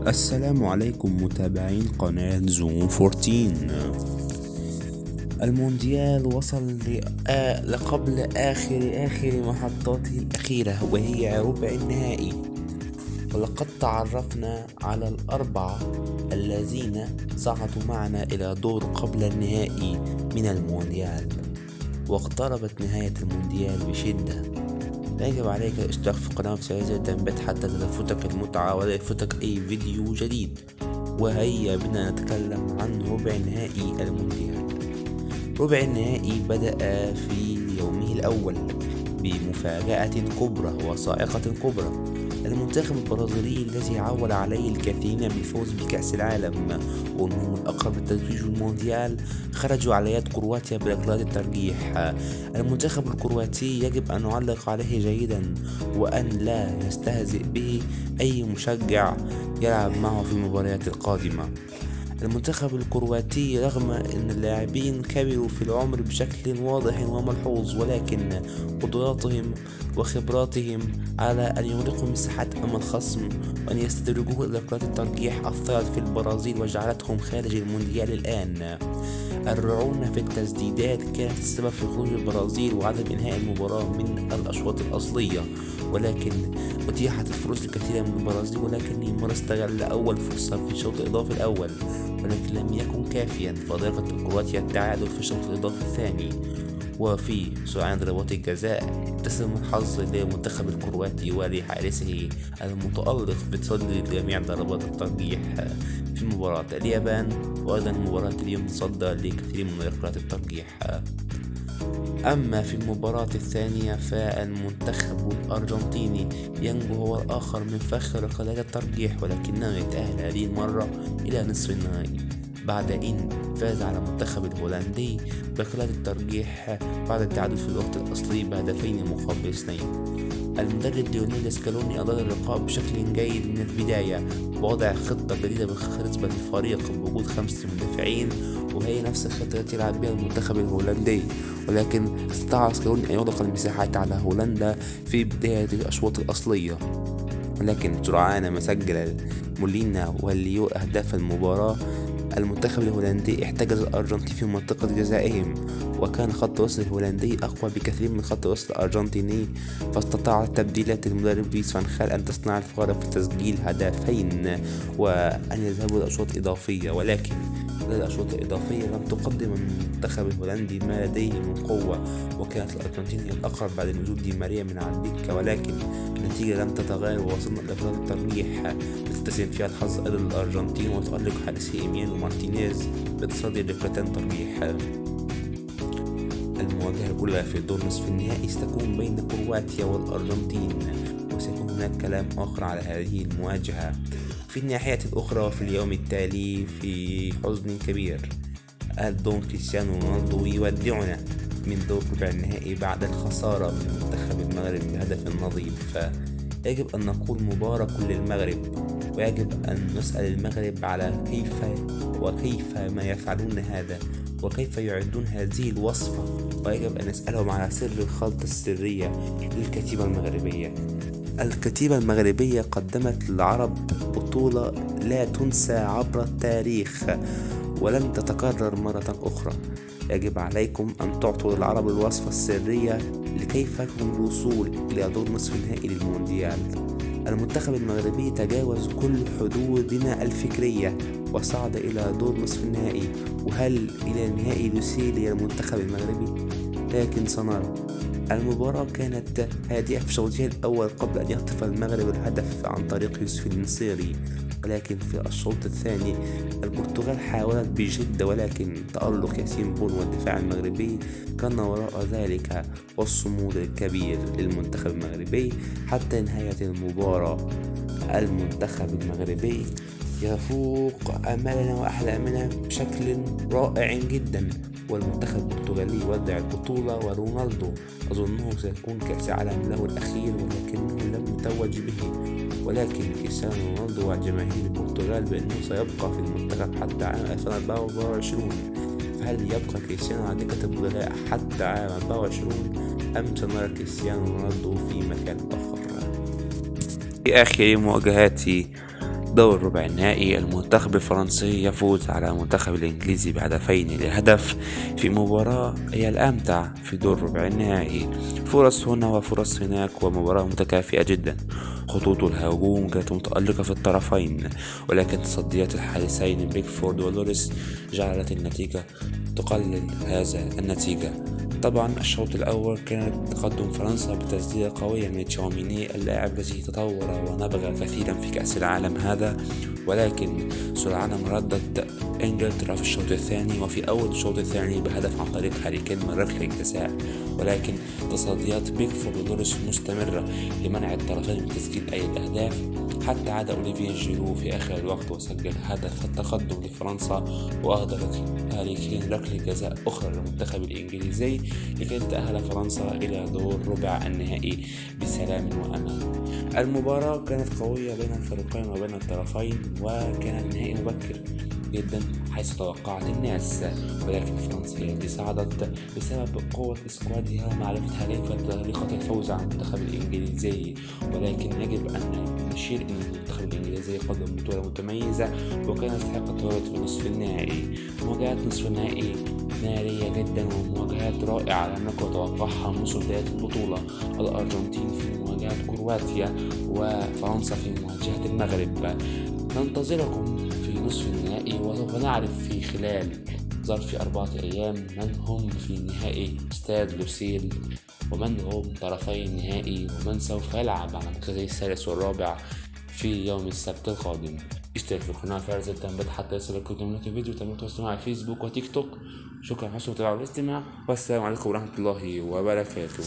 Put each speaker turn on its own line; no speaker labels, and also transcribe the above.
السلام عليكم متابعين قناة زوم 14. المونديال وصل لقبل آخر محطاته الأخيرة وهي ربع النهائي، ولقد تعرفنا على الأربعة الذين صعدوا معنا إلى دور قبل النهائي من المونديال، واقتربت نهاية المونديال بشدة. يجب عليك الاشتراك في القناة وتفعيل زر التنبيهات حتى لا تفوتك المتعة ولا يفوتك أي فيديو جديد. وهيا بنا نتكلم عن ربع نهائي المونديال. ربع النهائي بدأ في يومه الأول بمفاجأة كبرى وصاعقة كبرى. المنتخب البرازيلي الذي عول عليه الكثيرين بالفوز بكأس العالم وأنهم الأقرب للتتويج المونديال خرجوا على يد كرواتيا بركلات الترجيح. المنتخب الكرواتي يجب أن نعلق عليه جيدا وأن لا يستهزئ به أي مشجع يلعب معه في المباريات القادمة. المنتخب الكرواتي رغم أن اللاعبين كبروا في العمر بشكل واضح وملحوظ، ولكن قدراتهم وخبراتهم على أن يغلقوا مساحات أمام الخصم وأن يستدرجوه إلى ركلات الترجيح أثرت في البرازيل وجعلتهم خارج المونديال الآن. الرعونة في التسديدات كانت السبب في خروج البرازيل وعدم إنهاء المباراة من الأشواط الأصلية، ولكن أتيحت الفرص لكثير من البرازيل، ولكن نيمار استغل أول فرصة في الشوط الإضافي الأول ولكن لم يكن كافيا، فضاقت كرواتيا التعادل في الشوط الإضافي الثاني. وفي سرعان ضربات الجزاء ابتسم الحظ للمنتخب الكرواتي ولحارسه المتألق بتصدي جميع ضربات الترجيح في مباراة اليابان، وأيضا مباراة اليوم تصدى لكثير من ركلات الترجيح. أما في المباراة الثانية فالمنتخب الأرجنتيني ينجو هو الآخر من فخ ركلات الترجيح، ولكنه يتأهل هذه المرة إلى نصف النهائي بعد إن فاز على المنتخب الهولندي بركلات الترجيح بعد التعادل في الوقت الأصلي بهدفين مقابل 2. المدرب ليونيل سكالوني أدار اللقاء بشكل جيد من البداية بوضع خطة جديدة بالنسبة للفريق بوجود 5 مدافعين، وهي نفس الخطة التي يلعب بها المنتخب الهولندي، ولكن استطاع سكالوني أن يغلق المساحات على هولندا في بداية الأشواط الأصلية. ولكن سرعان ما سجل مولينا والليو أهداف المباراة، المنتخب الهولندي احتجز الأرجنتين في منطقة جزائهم، وكان خط وسط الهولندي أقوى بكثير من خط وسط الأرجنتيني، فاستطاع تبديلات المدرب لويس فان خال أن تصنع الفارق في تسجيل هدفين وأن يذهبوا إلى أشواط إضافية. ولكن الأشواط الإضافية لم تقدم المنتخب الهولندي ما لديه من قوة، وكانت الأرجنتين هي الأقرب بعد نزول دي ماريا من على الدكة، ولكن النتيجة لم تتغير ووصلنا إلى ركلات الترجيح لتتسم فيها الحظ أيضا للأرجنتين وتألق حارسي إيميليانو مارتينيز بتصدي ركلتين ترجيح. المواجهة الأولى في دور نصف النهائي ستكون بين كرواتيا والأرجنتين، وسيكون هناك كلام آخر على هذه المواجهة. في الناحية الأخرى وفي اليوم التالي في حزن كبير دون كريستيانو رونالدو يودعنا من دور ربع النهائي بعد الخسارة من منتخب المغرب بهدف نظيف. يجب أن نقول مبارك للمغرب، ويجب أن نسأل المغرب على كيف ما يفعلون هذا وكيف يعدون هذه الوصفة، ويجب أن نسألهم على سر الخلطة السرية للكتيبة المغربية. الكتيبة المغربية قدمت للعرب بطولة لا تنسى عبر التاريخ ولن تتكرر مرة أخرى. يجب عليكم أن تعطوا للعرب الوصفة السرية لكيف يكون الوصول إلى دور نصف النهائي للمونديال. المنتخب المغربي تجاوز كل حدودنا الفكرية وصعد إلى دور نصف النهائي، وهل إلى النهائي يسير المنتخب المغربي؟ لكن سنرى. المباراة كانت هادئة في شوطها الأول قبل أن يخطف المغرب الهدف عن طريق يوسف النصيري، ولكن في الشوط الثاني البرتغال حاولت بجد، ولكن تألق ياسين بون والدفاع المغربي كان وراء ذلك والصمود الكبير للمنتخب المغربي حتى نهاية المباراة. المنتخب المغربي يفوق أمالنا وأحلامنا بشكل رائع جدا، والمنتخب البرتغالي يودع البطولة، ورونالدو أظنه سيكون كأس عالم له الأخير ولكنه لم يتوج به، ولكن كريستيانو رونالدو وجماهير البرتغال بأنه سيبقى في المنتخب حتى عام 2024. فهل يبقى كريستيانو على دكة البدلاء حتى عام 2024 أم سنرى كريستيانو رونالدو في مكان آخر؟ في آخر مواجهات دور ربع النهائي، المنتخب الفرنسي يفوز على المنتخب الإنجليزي ب2-1 في مباراة هي الأمتع في دور ربع النهائي. فرص هنا وفرص هناك، ومباراة متكافئة جدا. خطوط الهجوم كانت متألقة في الطرفين، ولكن تصديات الحارسين بيكفورد ولوريس جعلت النتيجة تقلل هذا النتيجة. طبعا الشوط الأول كانت تقدم فرنسا بتسديدة قوية من تشاوميني، اللاعب الذي تطور ونبغ كثيرا في كأس العالم هذا، ولكن سرعان ما ردت انجلترا في الشوط الثاني، وفي أول الشوط الثاني بهدف عن طريق هاري كين من ركلة جزاء، ولكن تصديات بيكفورد ولوريس مستمرة لمنع الطرفين من تسجيل أي أهداف، حتى عاد أوليفيه جيرو في آخر الوقت وسجل هدف التقدم لفرنسا، وأهدرت هاري كين ركلة جزاء أخرى للمنتخب الإنجليزي لكي تتأهل فرنسا إلى دور ربع النهائي بسلام وأمان. المباراة كانت قوية بين الفريقين وبين الطرفين، وكان النهائي مبكر جدا حيث توقعت الناس، ولكن فرنسا هي التي صعدت بسبب قوة اسكوادها ومعرفتها كيف طريقة الفوز على المنتخب الإنجليزي. ولكن يجب أن نشير أن المنتخب الإنجليزي قدم بطولة متميزة وكان يستحق التواجد في نصف النهائي. مواجهات نصف النهائي نارية جدا ومواجهات رائعة لم نكن نتوقعها منذ بداية البطولة. الأرجنتين في مواجهة كرواتيا، وفرنسا في مواجهة المغرب. ننتظركم في نصف النهائي، وسوف نعرف في خلال ظرف 4 أيام من هم في نهائي استاد لوسيل، ومن هم طرفي النهائي، ومن سوف يلعب على المركزين الثالث والرابع في يوم السبت القادم. اشترك في القناة وفعل زر التنبيهات حتى يصلك كل منك فيديو. تم تواصل معي فيسبوك وتيك توك. شكرا حسن المتابعة والاستماع، والسلام عليكم ورحمة الله وبركاته.